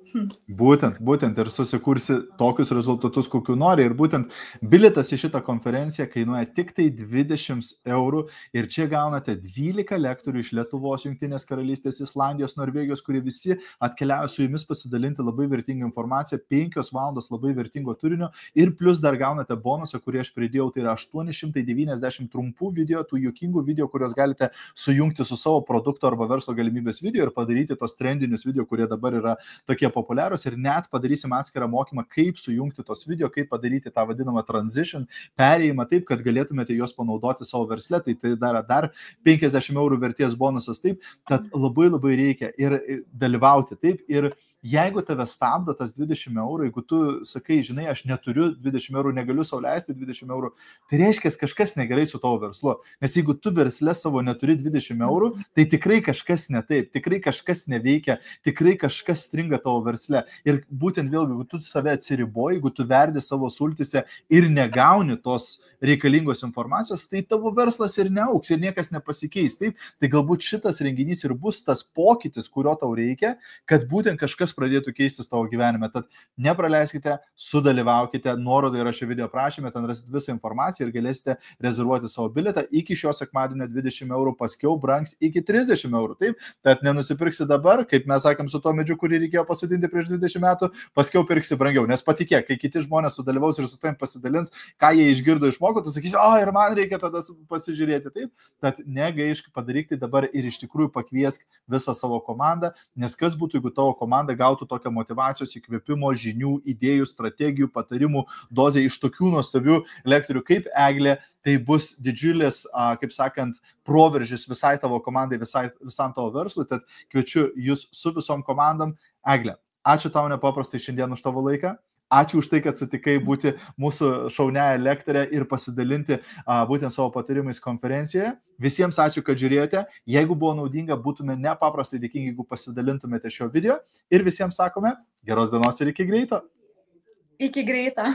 Būtent ir susikursi tokius rezultatus, kokių nori. Ir būtent bilietas į šitą konferenciją kainuoja tik tai 20 eurų ir čia gaunate 12 lektorių iš Lietuvos, Jungtinės karalystės, Islandijos, Norvegijos, kurie visi atkeliauja su jumis pasidalinti labai vertingą informaciją, 5 valandos labai vertingo turinio ir plus dar gaunate bonusą, kurį aš pridėjau, tai yra 890 trumpų video, tų juokingų video, kuriuos galite sujungti su savo produkto arba verslo galimybės video ir padaryti tos trendinius video, kurie dabar yra tokie populiarūs ir net padarysim atskirą mokymą, kaip sujungti tos video, kaip padaryti tą vadinamą transition, perėjimą taip, kad galėtumėte juos panaudoti savo versle, tai dar 50 eurų vertės bonusas taip, tad labai reikia ir dalyvauti taip ir jeigu tave stabdo tas 20 eurų, jeigu tu sakai, žinai, aš neturiu 20 eurų, negaliu sau leisti 20 eurų, tai reiškia, kažkas negerai su tavo verslu. Nes jeigu tu versle savo neturi 20 eurų, tai tikrai kažkas ne taip, tikrai kažkas neveikia, tikrai kažkas stringa tavo versle. Ir būtent vėlgi, jeigu tu save atsiriboji, jeigu tu verdi savo sultise ir negauni tos reikalingos informacijos, tai tavo verslas ir neauks ir niekas nepasikeis. Taip? Tai galbūt šitas renginys ir bus tas pokytis, kurio tau reikia, kad būtent kažkas pradėtų keistis tavo gyvenime. Tad nepraleiskite, sudalyvaukite, nuoroda yra šio video aprašyme, ten rasit visą informaciją ir galėsite rezervuoti savo bilietą iki šio sekmadienio 20 eurų, paskiau brangs iki 30 eurų. Taip? Tad nenusipirksi dabar, kaip mes sakėm su to medžiu, kurį reikėjo pasodinti prieš 20 metų, paskiau pirksi brangiau. Nes patikėk, kai kiti žmonės sudalyvaus ir su tavim pasidalins, ką jie išgirdo išmoko, tu sakysi, ir man reikia tada pasižiūrėti. Taip? Tad negaišk, padaryk tai dabar ir iš tikrųjų pakviesk visą savo komandą, nes kas būtų, jeigu tavo komanda gautų tokią motyvacijos, įkvėpimo, žinių, idėjų, strategijų, patarimų dozę iš tokių nuostabių lektorių kaip Eglė, tai bus didžiulis, kaip sakant, proveržis visai tavo komandai, visam tavo verslui, tad kviečiu jūs su visom komandom. Eglė, ačiū tau nepaprastai šiandien už tavo laiką. Ačiū už tai, kad sutikai būti mūsų šauniąją lektorę ir pasidalinti būtent savo patarimais konferencijoje. Visiems ačiū, kad žiūrėjote. Jeigu buvo naudinga, būtume nepaprastai dėkingi, jeigu pasidalintumėte šio video. Ir visiems sakome, geros dienos ir iki greito. Iki greito.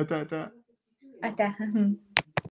Ate. Ate.